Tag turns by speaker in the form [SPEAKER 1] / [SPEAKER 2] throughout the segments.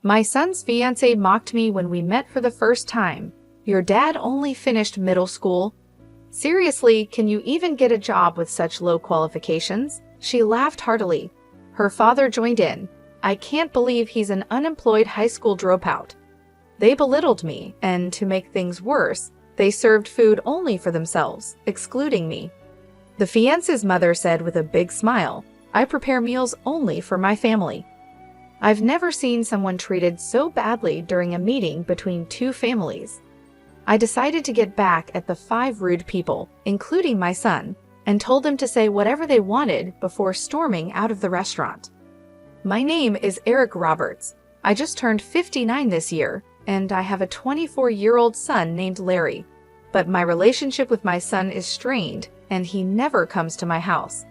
[SPEAKER 1] My son's fiancée mocked me when we met for the first time. Your dad only finished middle school. Seriously, can you even get a job with such low qualifications? She laughed heartily. Her father joined in. I can't believe he's an unemployed high school dropout. They belittled me, and to make things worse, they served food only for themselves, excluding me. The fiancé's mother said with a big smile, I prepare meals only for my family. I've never seen someone treated so badly during a meeting between two families. I decided to get back at the 5 rude people, including my son, and told them to say whatever they wanted before storming out of the restaurant. My name is Eric Roberts. I just turned 59 this year, and I have a 24-year-old son named Larry. But my relationship with my son is strained, and he never comes to my house.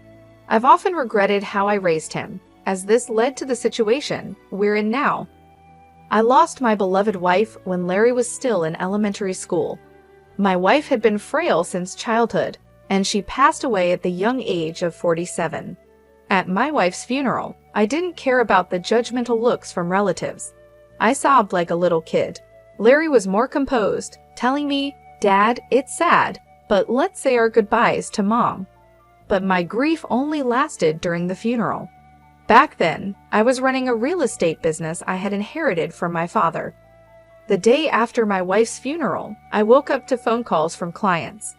[SPEAKER 1] I've often regretted how I raised him, as this led to the situation we're in now. I lost my beloved wife when Larry was still in elementary school. My wife had been frail since childhood, and she passed away at the young age of 47. At my wife's funeral, I didn't care about the judgmental looks from relatives. I sobbed like a little kid. Larry was more composed, telling me, Dad, it's sad, but let's say our goodbyes to Mom. But my grief only lasted during the funeral. Back then, I was running a real estate business I had inherited from my father. The day after my wife's funeral, I woke up to phone calls from clients.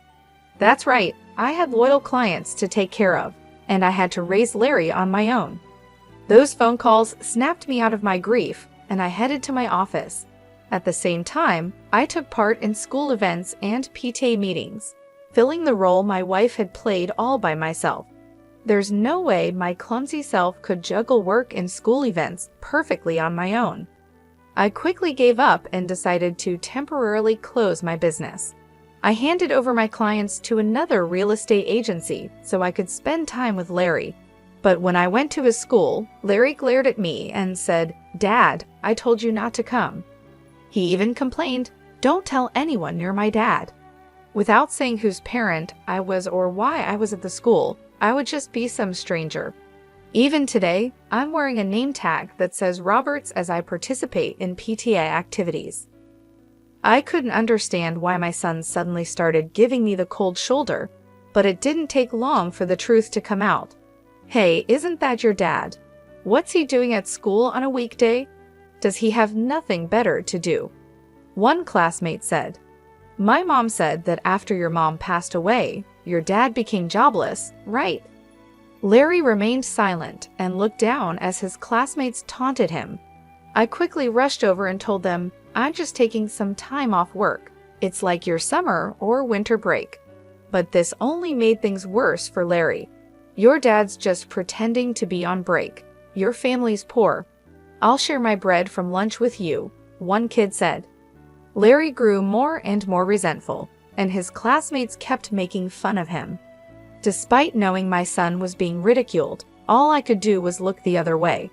[SPEAKER 1] That's right, I had loyal clients to take care of, and I had to raise Larry on my own. Those phone calls snapped me out of my grief, and I headed to my office. At the same time, I took part in school events and PTA meetings, filling the role my wife had played all by myself. There's no way my clumsy self could juggle work and school events perfectly on my own. I quickly gave up and decided to temporarily close my business. I handed over my clients to another real estate agency so I could spend time with Larry. But when I went to his school, Larry glared at me and said, Dad, I told you not to come. He even complained, don't tell anyone you're my dad. Without saying whose parent I was or why I was at the school, I would just be some stranger. Even today, I'm wearing a name tag that says Roberts as I participate in PTA activities. I couldn't understand why my son suddenly started giving me the cold shoulder, but it didn't take long for the truth to come out. Hey, isn't that your dad? What's he doing at school on a weekday? Does he have nothing better to do? One classmate said, My mom said that after your mom passed away, your dad became jobless, right? Larry remained silent and looked down as his classmates taunted him. I quickly rushed over and told them, I'm just taking some time off work. It's like your summer or winter break. But this only made things worse for Larry. Your dad's just pretending to be on break. Your family's poor. I'll share my bread from lunch with you, one kid said. Larry grew more and more resentful, and his classmates kept making fun of him. Despite knowing my son was being ridiculed, all I could do was look the other way.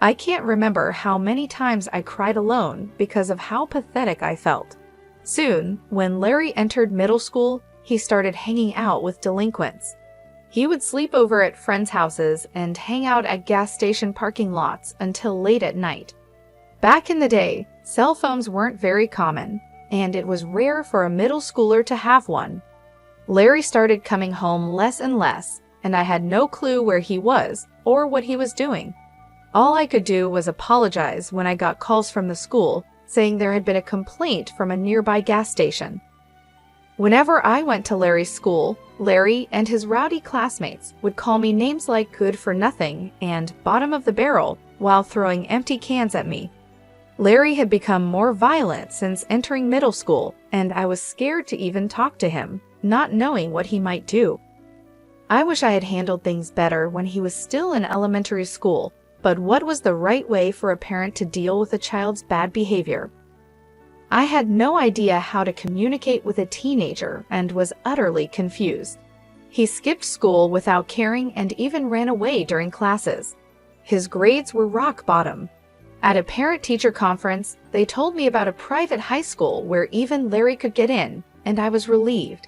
[SPEAKER 1] I can't remember how many times I cried alone because of how pathetic I felt. Soon, when Larry entered middle school, he started hanging out with delinquents. He would sleep over at friends' houses and hang out at gas station parking lots until late at night. Back in the day, cell phones weren't very common, and it was rare for a middle schooler to have one. Larry started coming home less and less, and I had no clue where he was or what he was doing. All I could do was apologize when I got calls from the school saying there had been a complaint from a nearby gas station. Whenever I went to Larry's school, Larry and his rowdy classmates would call me names like good for nothing and bottom of the barrel while throwing empty cans at me. Larry had become more violent since entering middle school, and I was scared to even talk to him, not knowing what he might do. I wish I had handled things better when he was still in elementary school, but what was the right way for a parent to deal with a child's bad behavior? I had no idea how to communicate with a teenager and was utterly confused. He skipped school without caring and even ran away during classes. His grades were rock bottom. At a parent-teacher conference, they told me about a private high school where even Larry could get in, and I was relieved.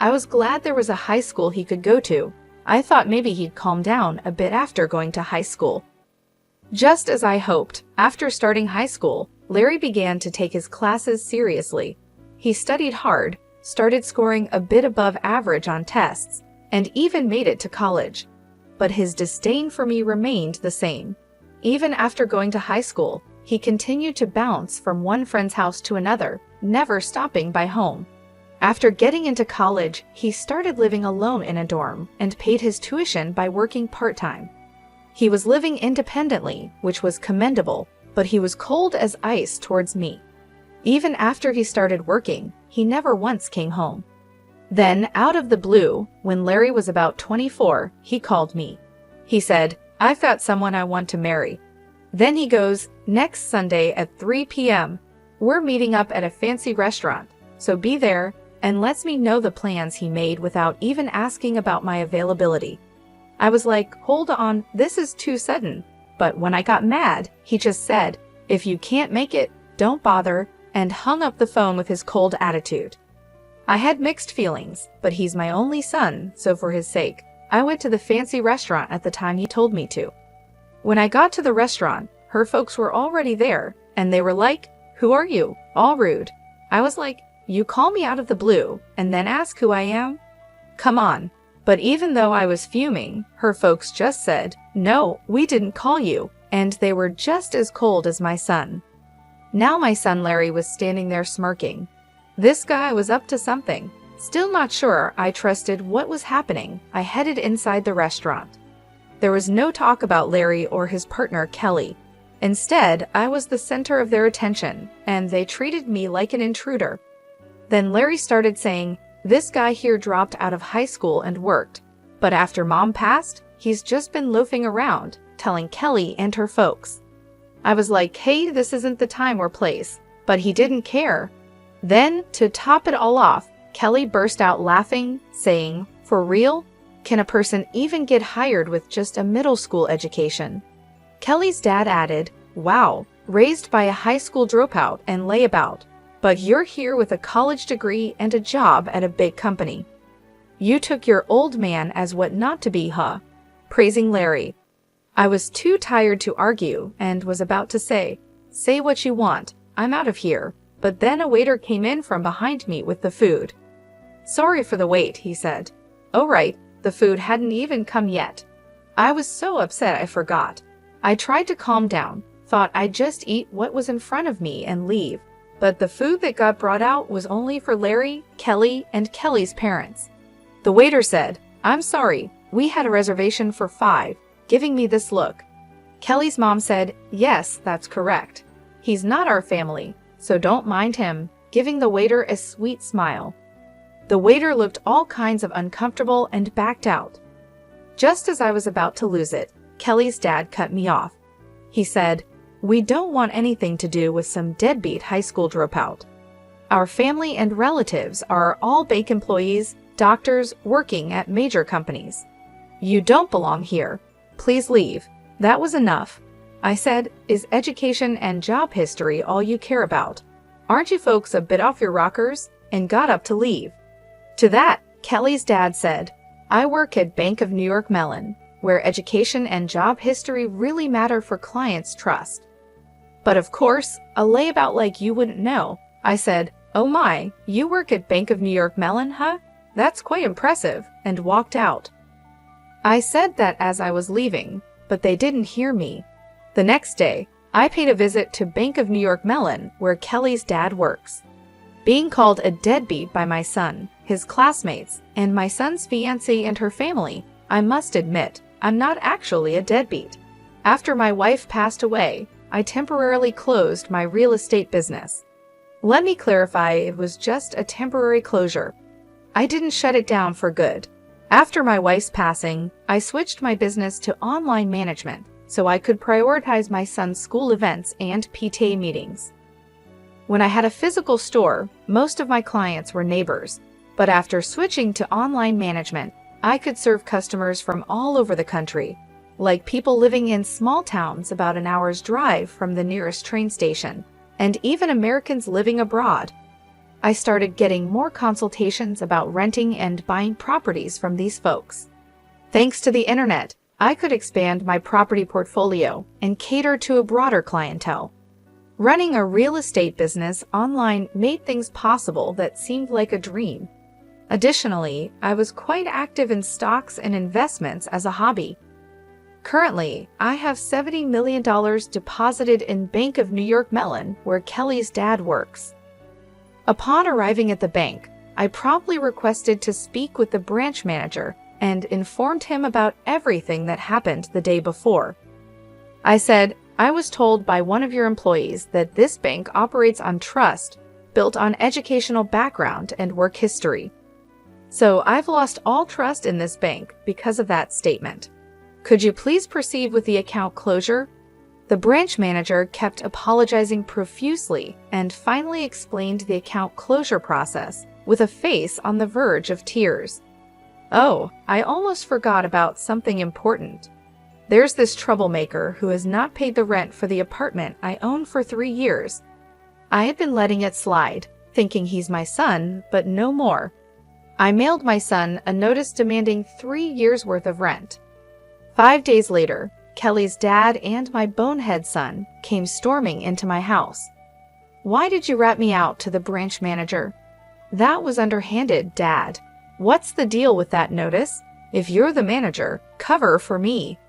[SPEAKER 1] I was glad there was a high school he could go to. I thought maybe he'd calm down a bit after going to high school. Just as I hoped, after starting high school, Larry began to take his classes seriously. He studied hard, started scoring a bit above average on tests, and even made it to college. But his disdain for me remained the same. Even after going to high school, he continued to bounce from one friend's house to another, never stopping by home. After getting into college, he started living alone in a dorm and paid his tuition by working part-time. He was living independently, which was commendable, but he was cold as ice towards me. Even after he started working, he never once came home. Then, out of the blue, when Larry was about 24, he called me. He said, "I've got someone I want to marry." Then he goes, "Next Sunday at 3 p.m., we're meeting up at a fancy restaurant, so be there," and lets me know the plans he made without even asking about my availability. I was like, hold on, this is too sudden. But when I got mad, he just said, "If you can't make it, don't bother," and hung up the phone with his cold attitude. I had mixed feelings, but he's my only son, so for his sake, I went to the fancy restaurant at the time he told me to. When I got to the restaurant, her folks were already there, and they were like, "Who are you?" All rude. I was like, you call me out of the blue, and then ask who I am? Come on. But even though I was fuming, her folks just said, "No, we didn't call you," and they were just as cold as my son. Now my son Larry was standing there smirking. This guy was up to something. Still not sure I trusted what was happening, I headed inside the restaurant. There was no talk about Larry or his partner Kelly. Instead, I was the center of their attention, and they treated me like an intruder. Then Larry started saying, "This guy here dropped out of high school and worked, but after Mom passed, he's just been loafing around, telling Kelly and her folks." I was like, hey, this isn't the time or place, but he didn't care. Then, to top it all off, Kelly burst out laughing, saying, "For real? Can a person even get hired with just a middle school education?" Kelly's dad added, "Wow, raised by a high school dropout and layabout, but you're here with a college degree and a job at a big company. You took your old man as what not to be, huh?" Praising Larry. I was too tired to argue and was about to say what you want, I'm out of here, but then a waiter came in from behind me with the food. "Sorry for the wait," he said. "Oh right, the food hadn't even come yet." I was so upset I forgot. I tried to calm down, thought I'd just eat what was in front of me and leave, but the food that got brought out was only for Larry, Kelly, and Kelly's parents. The waiter said, "I'm sorry, we had a reservation for 5, giving me this look." Kelly's mom said, "Yes, that's correct. He's not our family, so don't mind him," giving the waiter a sweet smile. The waiter looked all kinds of uncomfortable and backed out. Just as I was about to lose it, Kelly's dad cut me off. He said, "We don't want anything to do with some deadbeat high school dropout. Our family and relatives are all bank employees, doctors working at major companies. You don't belong here. Please leave." That was enough. I said, "Is education and job history all you care about? Aren't you folks a bit off your rockers?" and got up to leave. To that, Kelly's dad said, "I work at Bank of New York Mellon, where education and job history really matter for clients' trust." But of course, a layabout like you wouldn't know. I said, "Oh my, you work at Bank of New York Mellon, huh? That's quite impressive," and walked out. I said that as I was leaving, but they didn't hear me. The next day, I paid a visit to Bank of New York Mellon, where Kelly's dad works. Being called a deadbeat by my son, his classmates, and my son's fiancée and her family, I must admit, I'm not actually a deadbeat. After my wife passed away, I temporarily closed my real estate business. Let me clarify, it was just a temporary closure. I didn't shut it down for good. After my wife's passing, I switched my business to online management so I could prioritize my son's school events and PTA meetings. When I had a physical store, most of my clients were neighbors, but after switching to online management, I could serve customers from all over the country, like people living in small towns about an hour's drive from the nearest train station, and even Americans living abroad. I started getting more consultations about renting and buying properties from these folks. Thanks to the internet, I could expand my property portfolio and cater to a broader clientele. Running a real estate business online made things possible that seemed like a dream. Additionally, I was quite active in stocks and investments as a hobby. Currently, I have $70 million deposited in Bank of New York Mellon, where Kelly's dad works. Upon arriving at the bank, I promptly requested to speak with the branch manager and informed him about everything that happened the day before. I said, I was told by one of your employees that this bank operates on trust, built on educational background and work history. So I've lost all trust in this bank because of that statement. Could you please proceed with the account closure? The branch manager kept apologizing profusely and finally explained the account closure process with a face on the verge of tears. Oh, I almost forgot about something important. There's this troublemaker who has not paid the rent for the apartment I own for 3 years. I had been letting it slide, thinking he's my son, but no more. I mailed my son a notice demanding 3 years' worth of rent. 5 days later, Kelly's dad and my bonehead son came storming into my house. Why did you rat me out to the branch manager? That was underhanded, Dad. What's the deal with that notice? If you're the manager, cover for me.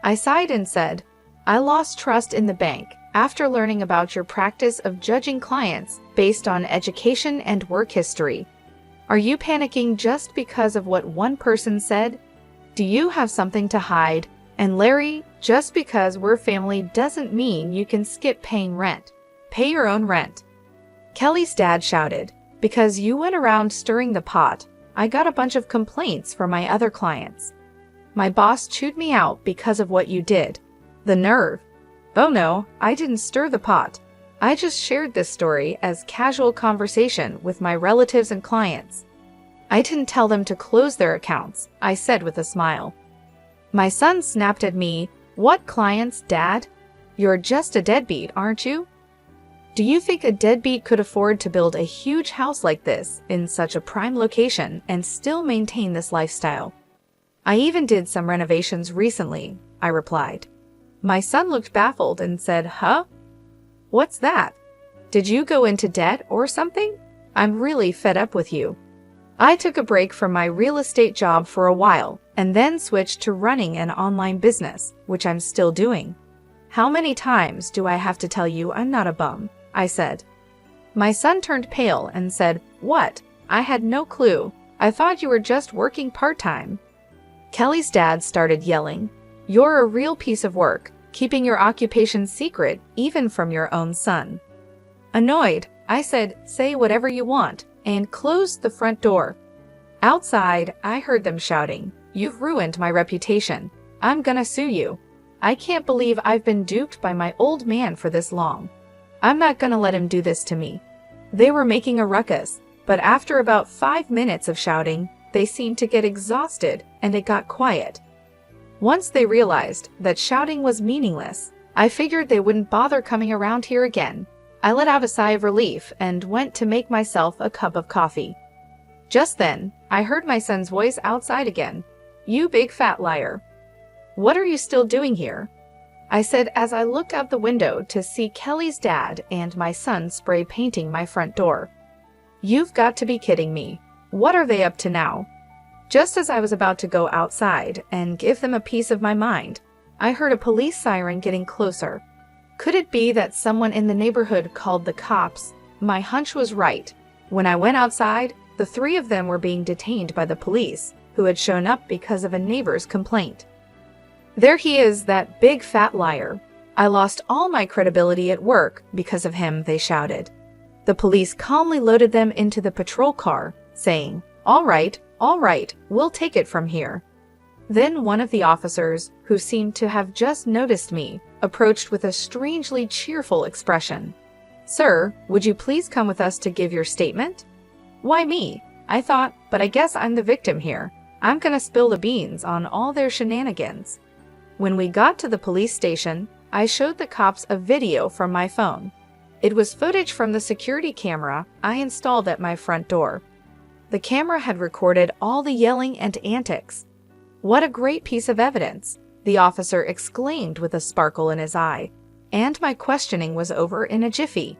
[SPEAKER 1] I sighed and said, I lost trust in the bank after learning about your practice of judging clients based on education and work history. Are you panicking just because of what one person said? Do you have something to hide? And Larry, just because we're family doesn't mean you can skip paying rent. Pay your own rent. Kelly's dad shouted, because you went around stirring the pot, I got a bunch of complaints from my other clients. My boss chewed me out because of what you did. The nerve. Oh no, I didn't stir the pot. I just shared this story as casual conversation with my relatives and clients. I didn't tell them to close their accounts, I said with a smile. My son snapped at me, What clients, Dad? You're just a deadbeat, aren't you? Do you think a deadbeat could afford to build a huge house like this in such a prime location and still maintain this lifestyle? I even did some renovations recently, I replied. My son looked baffled and said, Huh? What's that? Did you go into debt or something? I'm really fed up with you. I took a break from my real estate job for a while and then switched to running an online business, which I'm still doing. How many times do I have to tell you I'm not a bum? I said. My son turned pale and said, What? I had no clue. I thought you were just working part-time. Kelly's dad started yelling, You're a real piece of work, keeping your occupation secret even from your own son. Annoyed, I said, Say whatever you want, and closed the front door. Outside, I heard them shouting, You've ruined my reputation. I'm gonna sue you. I can't believe I've been duped by my old man for this long. I'm not gonna let him do this to me. They were making a ruckus, but after about 5 minutes of shouting, they seemed to get exhausted and it got quiet. Once they realized that shouting was meaningless, I figured they wouldn't bother coming around here again. I let out a sigh of relief and went to make myself a cup of coffee. Just then, I heard my son's voice outside again. You big fat liar. What are you still doing here? I said as I looked out the window to see Kelly's dad and my son spray painting my front door. You've got to be kidding me. What are they up to now? Just as I was about to go outside and give them a piece of my mind, I heard a police siren getting closer. Could it be that someone in the neighborhood called the cops? My hunch was right. When I went outside, the 3 of them were being detained by the police, who had shown up because of a neighbor's complaint. There he is, that big fat liar. I lost all my credibility at work because of him, they shouted. The police calmly loaded them into the patrol car, saying, all right, we'll take it from here. Then one of the officers, who seemed to have just noticed me, approached with a strangely cheerful expression. Sir, would you please come with us to give your statement? Why me? I thought, but I guess I'm the victim here. I'm gonna spill the beans on all their shenanigans. When we got to the police station, I showed the cops a video from my phone. It was footage from the security camera I installed at my front door. The camera had recorded all the yelling and antics. "What a great piece of evidence!" the officer exclaimed with a sparkle in his eye. And my questioning was over in a jiffy.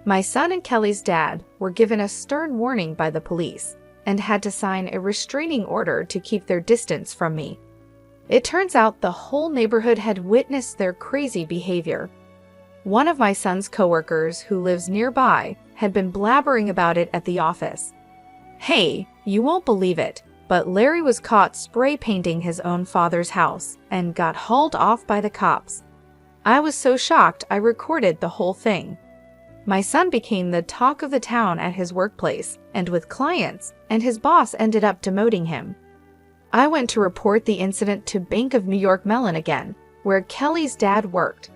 [SPEAKER 1] My son and Kelly's dad were given a stern warning by the police and had to sign a restraining order to keep their distance from me. It turns out the whole neighborhood had witnessed their crazy behavior. One of my son's coworkers, who lives nearby, had been blabbering about it at the office. "Hey, you won't believe it, but Larry was caught spray painting his own father's house and got hauled off by the cops." I was so shocked I recorded the whole thing. My son became the talk of the town at his workplace and with clients, and his boss ended up demoting him. I went to report the incident to Bank of New York Mellon again, where Kelly's dad worked.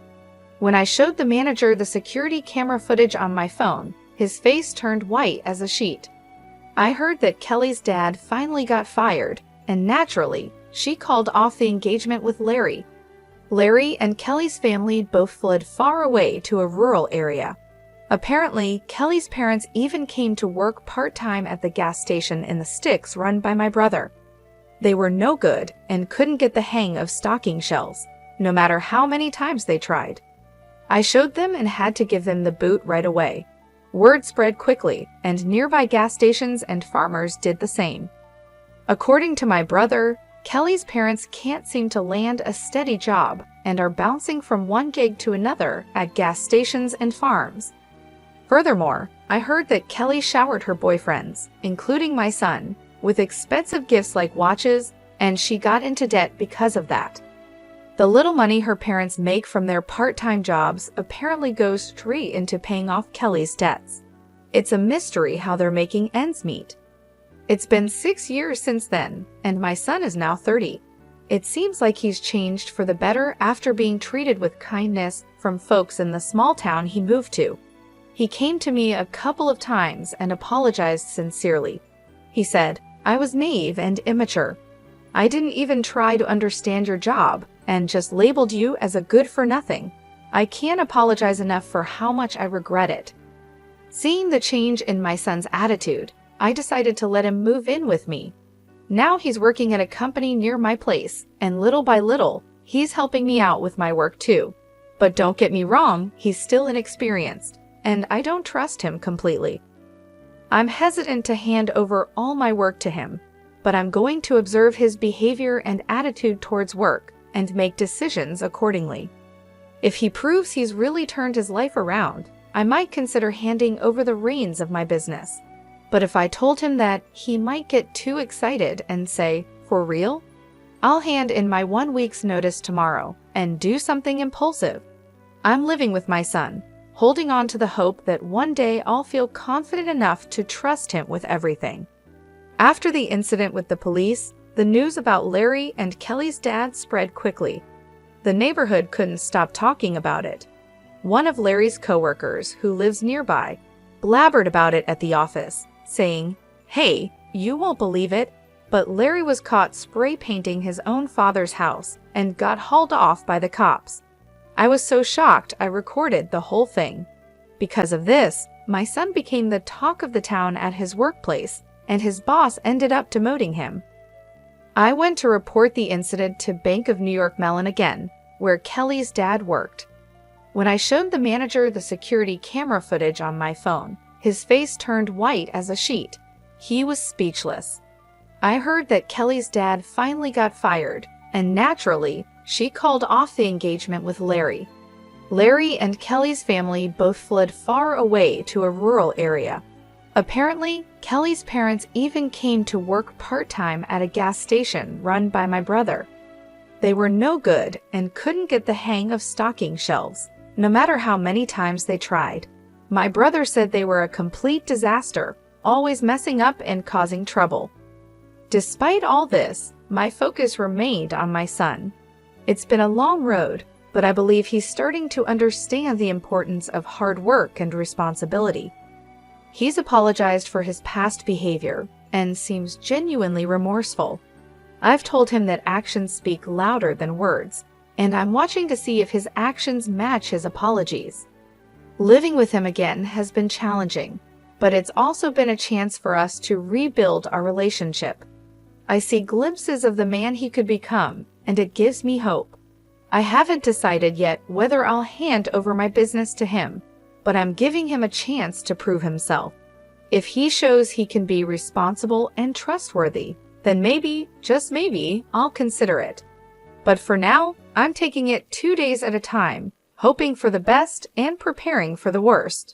[SPEAKER 1] When I showed the manager the security camera footage on my phone, his face turned white as a sheet. I heard that Kelly's dad finally got fired, and naturally, she called off the engagement with Larry. Larry and Kelly's family both fled far away to a rural area. Apparently, Kelly's parents even came to work part-time at the gas station in the sticks run by my brother. They were no good and couldn't get the hang of stocking shelves, no matter how many times they tried. I showed them and had to give them the boot right away. Word spread quickly, and nearby gas stations and farmers did the same. According to my brother, Kelly's parents can't seem to land a steady job and are bouncing from one gig to another at gas stations and farms. Furthermore, I heard that Kelly showered her boyfriends, including my son, with expensive gifts like watches, and she got into debt because of that. The little money her parents make from their part-time jobs apparently goes straight into paying off Kelly's debts. It's a mystery how they're making ends meet. It's been 6 years since then, and my son is now 30. It seems like he's changed for the better after being treated with kindness from folks in the small town he moved to. He came to me a couple of times and apologized sincerely. He said, "I was naive and immature. I didn't even try to understand your job and just labeled you as a good-for-nothing. I can't apologize enough for how much I regret it." Seeing the change in my son's attitude, I decided to let him move in with me. Now he's working at a company near my place, and little by little, he's helping me out with my work too. But don't get me wrong, he's still inexperienced, and I don't trust him completely. I'm hesitant to hand over all my work to him, but I'm going to observe his behavior and attitude towards work and make decisions accordingly. If he proves he's really turned his life around, I might consider handing over the reins of my business. But if I told him that, he might get too excited and say, "For real?" I'll hand in my 1 week's notice tomorrow and do something impulsive. I'm living with my son, holding on to the hope that one day I'll feel confident enough to trust him with everything. After the incident with the police, the news about Larry and Kelly's dad spread quickly. The neighborhood couldn't stop talking about it. One of Larry's coworkers, who lives nearby, blabbered about it at the office, saying, "Hey, you won't believe it, but Larry was caught spray painting his own father's house and got hauled off by the cops." I was so shocked I recorded the whole thing. Because of this, my son became the talk of the town at his workplace, and his boss ended up demoting him. I went to report the incident to Bank of New York Mellon again, where Kelly's dad worked. When I showed the manager the security camera footage on my phone, his face turned white as a sheet. He was speechless. I heard that Kelly's dad finally got fired, and naturally, she called off the engagement with Larry. Larry and Kelly's family both fled far away to a rural area. Apparently, Kelly's parents even came to work part-time at a gas station run by my brother. They were no good and couldn't get the hang of stocking shelves, no matter how many times they tried. My brother said they were a complete disaster, always messing up and causing trouble. Despite all this, my focus remained on my son. It's been a long road, but I believe he's starting to understand the importance of hard work and responsibility. He's apologized for his past behavior and seems genuinely remorseful. I've told him that actions speak louder than words, and I'm watching to see if his actions match his apologies. Living with him again has been challenging, but it's also been a chance for us to rebuild our relationship. I see glimpses of the man he could become, and it gives me hope. I haven't decided yet whether I'll hand over my business to him, but I'm giving him a chance to prove himself. If he shows he can be responsible and trustworthy, then maybe, just maybe, I'll consider it. But for now, I'm taking it 2 days at a time, hoping for the best and preparing for the worst.